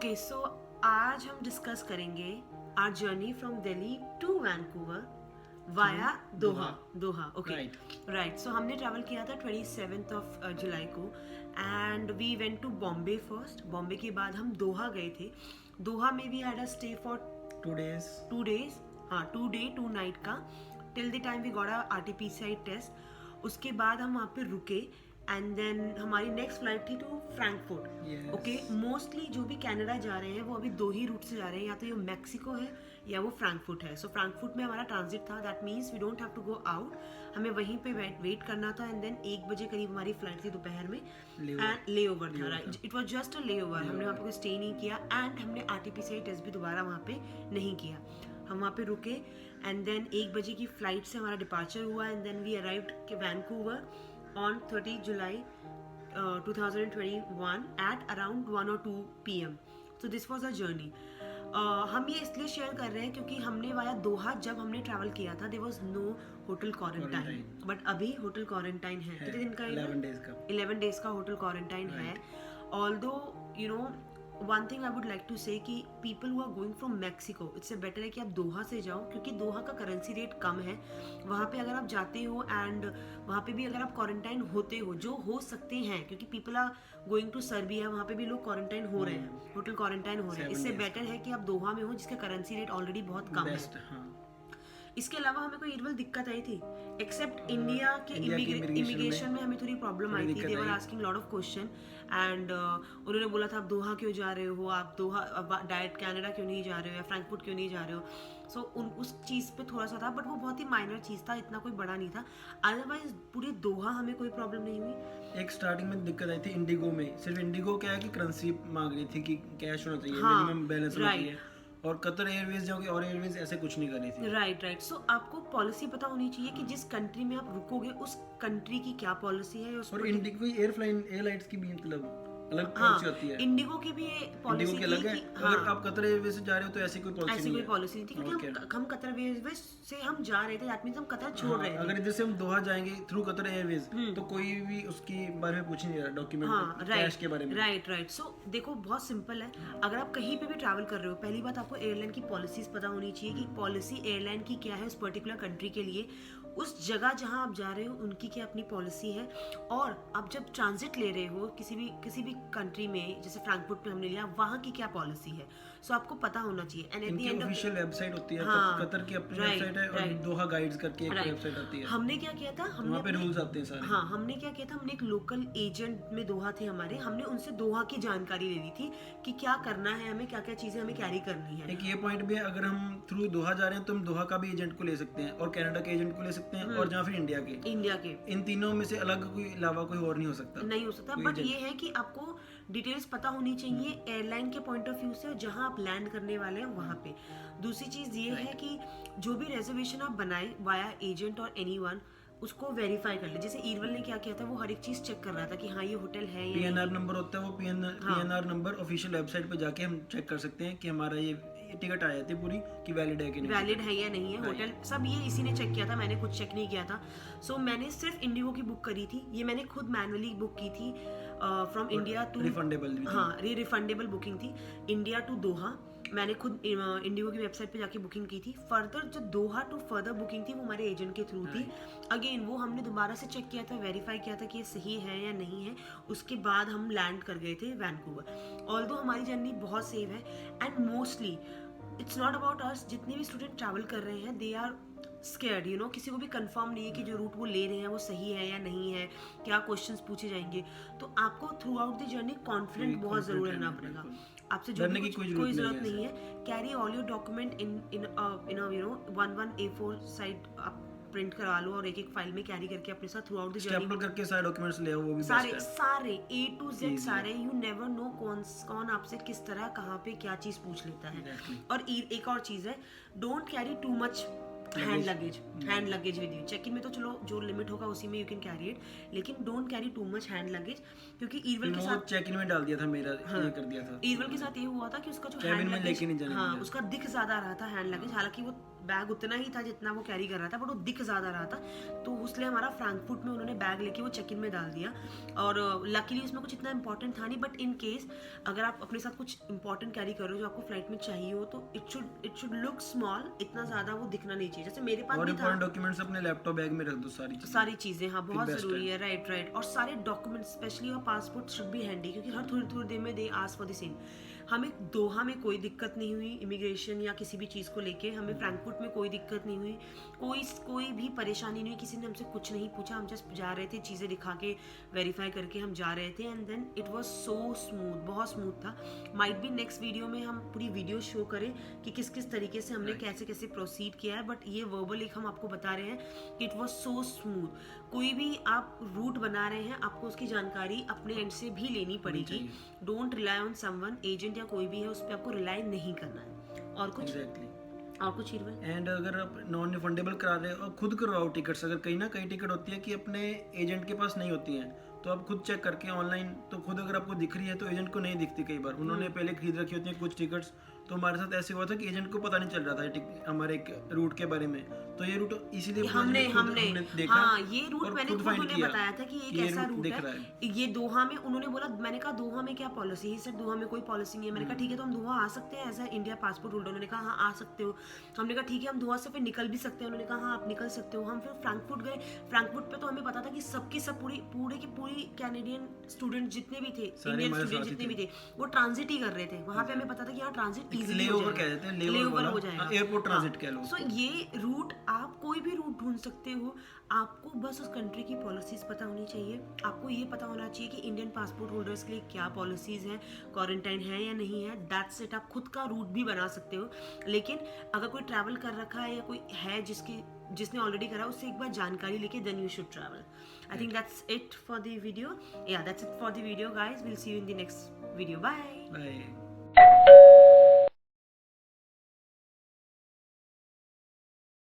Okay so आज हम discuss करेंगे our journey from Delhi to Vancouver via Doha okay right. So हमने travel किया था 27th ऑफ जुलाई को and we went to Bombay first. Bombay के बाद हम दोहा गए थे। दोहा में we had a stay for 2 days, हाँ 2 day 2 night का till the time we got a RT-PCR test. उसके बाद हम वहाँ पे रुके एंड देन हमारी नेक्स्ट फ्लाइट थी टू फ्रैंकफर्ट। ओके, मोस्टली जो भी कनाडा जा रहे हैं वो अभी 2 ही रूट से जा रहे हैं, या तो ये मैक्सिको है या वो फ्रैंकफर्ट है। सो फ्रैंकफर्ट में हमारा ट्रांजिट था, that means we don't have to go out, हमें वहीं पे वेट करना था। एंड देन 1 बजे करीब हमारी फ्लाइट थी दोपहर में एंड ले ओवर था, right, it was just a ले ओवर। हमने वहाँ पे कोई स्टे नहीं किया एंड हमने RT-PCR टेस्ट भी दोबारा वहाँ पे नहीं किया। हम वहाँ पे रुके एंड देन 1 बजे की फ्लाइट से हमारा डिपार्चर हुआ and then we arrived Vancouver on 30 July 2021 at around 1 or 2 PM. So this was our journey. हम ये इसलिए शेयर कर रहे हैं क्योंकि हमने वाया दोहा जब हमने ट्रैवल किया था there was no hotel quarantine, but अभी होटल क्वारंटाइन है। कितने दिन का? 11 days का होटल क्वारंटाइन है। Although you know one thing I would like to say कि people who are going from Mexico, इससे बेटर है कि आप दोहा से जाओ क्योंकि दोहा का करेंसी रेट कम है। वहाँ पे अगर आप जाते हो एंड वहाँ पे भी अगर आप क्वारंटाइन होते हो, जो हो सकते हैं क्योंकि people are going to Serbia, वहाँ पे भी लोग क्वारंटाइन हो रहे हैं, होटल क्वारंटाइन हो रहे हैं। इससे बेटर है कि आप दोहा में हो जिसका करेंसी रेट ऑलरेडी बहुत कम है। इसके अलावा हमें कोई इवन दिक्कत आई थी एक्सेप्ट इंडिया के इमिग्रेशन में हमें थोड़ी प्रॉब्लम आई थी। They were asking lot of question and उन्होंने बोला था आप दोहा क्यों जा रहे हो, आप दोहा डायरेक्ट कनाडा क्यों नहीं जा रहे हो या फ्रैंकफर्ट क्यों नहीं जा रहे हो। सो उस चीज़ पे थोड़ा सा था, बट वो बहुत ही माइनर चीज़ था, इतना कोई बड़ा नहीं था। अदरवाइज पूरी दोहा हमें कोई प्रॉब्लम नहीं हुई। एक स्टार्टिंग में दिक्कत आई थी इंडिगो में, सिर्फ इंडिगो क्या है कि करेंसी मांग रही थी कि कैश होना चाहिए, मिनिमम बैलेंस होना चाहिए, और कतर एयरवेज जाओगे और एयरवेज ऐसे कुछ नहीं कर रही थी। राइट। सो आपको पॉलिसी पता होनी चाहिए कि जिस कंट्री में आप रुकोगे उस कंट्री की क्या पॉलिसी है। और इंडिगो एयरलाइंस की भी मतलब अलग पॉलिसी होती है। इंडिगो की भी पॉलिसी की अलग है। अगर आप कतर एयरवेज से जा रहे हो तो ऐसी कोई पॉलिसी नहीं थी क्योंकि हम कतर एयरवेज से हम जा रहे थे, दैट मींस हम कतर छोड़ रहे थे। अगर इधर से हम दोहा जाएंगे थ्रू कतर एयरवेज तो कोई भी उसकी बारे में पूछ नहीं रहा, डॉक्यूमेंट कैश के बारे में। राइट। सो देखो बहुत सिंपल है, अगर आप कहीं पे भी ट्रैवल कर रहे हो, पहली बात आपको एयरलाइन की पॉलिसीज पता होनी चाहिए कि पॉलिसी एयरलाइन की क्या है उस पर्टिकुलर कंट्री के लिए, उस जगह जहां आप जा रहे हो उनकी क्या अपनी पॉलिसी है। और आप जब ट्रांजिट ले रहे हो किसी भी कंट्री में, जैसे फ्रैंकफर्ट पे हमने लिया, वहां की क्या पॉलिसी है, सो आपको पता होना चाहिए। And at the end official website होती है, कतर की अपनी वेबसाइट है और दोहा गाइड्स करके एक वेबसाइट आती है। हमने क्या किया था, हमने वहां पे रूल्स आते हैं सारे। हाँ, हमने क्या किया था, हमने एक लोकल एजेंट में दोहा थे हमारे, हमने उनसे दोहा की जानकारी ले ली थी कि क्या करना है हमें, क्या क्या चीजें हमें कैरी करनी है। एक ये पॉइंट भी है, अगर हम थ्रू दोहा जा रहे हैं तो हम दोहा का भी एजेंट को ले सकते हैं और कनाडा के एजेंट को ले सकते हैं और जहाँ फिर इंडिया के, इन तीनों में से अलग कोई अलावा कोई और नहीं हो सकता। बट ये है कि आपको डिटेल्स पता होनी चाहिए एयरलाइन के पॉइंट ऑफ व्यू से, जहां आप लैंड करने वाले हैं वहां पे। दूसरी चीज ये है कि जो भी रिजर्वेशन आप बनाए वाया एजेंट और एनीवन, उसको वेरीफाई कर ले। जैसे ईरवल ने क्या किया था, वो हर एक चीज चेक कर रहा था कि हाँ ये होटल है या PNR नंबर होता है, वो PNR नंबर ऑफिशियल वेबसाइट पे जाके हम चेक कर सकते हैं कि हमारा ये टिकट आ जाती है पूरी कि वैलिड है कि नहीं, वैलिड है या नहीं है। होटल सब ये इसी ने चेक किया था, मैंने कुछ चेक नहीं किया था। सो मैंने सिर्फ इंडिगो की बुक करी थी, ये मैंने खुद मैनुअली बुक की थी from India to, refundable booking थी, इंडिया टू दोहा। मैंने खुद इंडिगो की वेबसाइट पे जाके बुकिंग की थी। फर्दर जो दोहा टू फर्दर बुकिंग थी वो हमारे एजेंट के थ्रू थी। अगेन वो हमने दोबारा से चेक किया था, वेरीफाई किया था कि ये सही है या नहीं है। उसके बाद हम लैंड कर गए थे वैंकूवर। ऑल्दो हमारी जर्नी बहुत सेफ है and mostly it's not about us, जितने भी स्टूडेंट ट्रैवल कर रहे हैं they are scared, you know, किसी को भी कंफर्म नहीं है कि जो रूट वो ले रहे हैं वो सही है या नहीं है, क्या क्वेश्चंस पूछे जाएंगे। तो आपको through out the journey confident बहुत जरूर रहना पड़ेगा। आपसे जुड़ने की कोई जरूरत नहीं है। Carry all your document in you know 1 A4 side आप प्रिंट करवा लो और एक फाइल में कैरी करके अपने साथ through out the journey staple करके सारे डॉक्यूमेंट्स ले आओ, वो भी सारे A to Z सारे। यू नेवर नो कौन आपसे किस तरह कहाँ पे क्या चीज पूछ लेता है। और एक और चीज है, don't carry too much hand luggage with you. Check in में तो चलो जो लिमिट होगा उसी में यू कैन कैरी इट, लेकिन don't carry too much hand luggage, क्योंकि ईरवल के साथ चेक इन में डाल दिया था मेरा, ये कर दिया था। ईरवल के साथ ये हुआ था कि उसका जो हैंड लगेज, उसका दिख ज्यादा रहा था हैंड लगेज, हालांकि वो बैग उतना ही था जितना वो कैरी कर रहा था, बट वो दिख ज़्यादा रहा था, तो इसलिए हमारा फ्रैंकफर्ट में उन्होंने बैग लेके वो चेक इन में डाल दिया। और लकीली उसमें कुछ इतना इंपॉर्टेंट था नहीं, बट इन केस अगर आप अपने साथ कुछ इंपॉर्टेंट कैरी कर रहे हो जो आपको फ्लाइट में चाहिए हो, तो इट शुड लुक स्मॉल, इतना ज़्यादा वो दिखना नहीं चाहिए। जैसे मेरे पास भी था, डॉक्यूमेंट्स अपने लैपटॉप बैग में रख दो, सारी चीज़ें, हाँ बहुत ज़रूरी है, राइट। और सारे डॉक्यूमेंट्स स्पेशली और पासपोर्ट शुड बी हैंडी, क्योंकि हर थोड़ी देर में they ask for the same. हमें दोहा में कोई दिक्कत नहीं हुई इमिग्रेशन या किसी भी चीज़ को लेके, हमें फ्रैंकफर्ट में कोई दिक्कत नहीं हुई, कोई भी परेशानी नहीं हुई, किसी ने हमसे कुछ नहीं पूछा, हम जस्ट जा रहे थे, चीज़ें दिखा के वेरीफाई करके हम जा रहे थे, and then it was so smooth, बहुत स्मूथ था। माइट बी नेक्स्ट वीडियो में हम पूरी वीडियो शो करें कि किस किस तरीके से हमने कैसे प्रोसीड किया है, बट ये वर्बल एक हम आपको बता रहे हैं कि इट वाज सो स्मूथ। कोई भी आप रूट बना रहे हैं, आपको उसकी जानकारी अपने एंड से भी लेनी पड़ेगी। Don't rely on someone, agent या कोई भी है उस पर आपको रिलाई नहीं करना है। और कुछ और कुछ एंड अगर आप नॉन रिफंडेबल करा रहे हो, खुद करवाओ टिकट्स। अगर कहीं ना कहीं टिकट होती है कि अपने एजेंट के पास नहीं होती हैं, तो आप खुद चेक करके ऑनलाइन, तो खुद अगर आपको दिख रही है तो एजेंट को नहीं दिखती। कई बार उन्होंने पहले खरीद रखी होती है कुछ टिकट्स, तो हमारे साथ ऐसे हुआ था कि एजेंट को पता नहीं चल रहा था हमारे एक रूट के बारे में, तो ये रूट इसीलिए हमने देखा। हाँ, ये रूट मैंने खुद उन्हें बताया था कि ये कैसा रूट है। ये दोहा में उन्होंने बोला, मैंने कहा दोहा में क्या पॉलिसी है, सिर्फ दोहा में कोई पॉलिसी नहीं है। मैंने कहा ठीक है, तो हम दोहा आ सकते हैं as a India passport holder? उन्होंने कहा हाँ आ सकते हो। हमने कहा ठीक है, हम दोहा से फिर निकल भी सकते हैं? उन्होंने कहा हाँ आप निकल सकते हो। हम फिर फ्रैंकफर्ट गए। फ्रैंकफर्ट पे तो हमें पता था कि सबकी सब पूरी कैनेडियन स्टूडेंट जितने भी थे, इंडियन स्टूडेंट जितने भी थे, वो ट्रांजिट ही कर रहे थे। वहाँ पे हमें पता था कि यहाँ ट्रांजिट इजीली हो जाएगा, एयरपोर्ट ट्रांजिट कह लो। सो ये रूट, आप कोई भी रूट ढूंढ सकते हो, आपको बस उस कंट्री की पॉलिसीज पता होनी चाहिए। आपको ये पता होना चाहिए कि इंडियन पासपोर्ट होल्डर्स के लिए क्या पॉलिसीज हैं, क्वारंटाइन है या नहीं है। That's it. आप खुद का रूट भी बना सकते हो, लेकिन अगर कोई ट्रैवल कर रखा है या कोई है जिसने ऑलरेडी करा, उससे एक बार जानकारी लेके then you should travel. I think that's it for the video. That's it for the video guys. Will see you in the next video. Bye.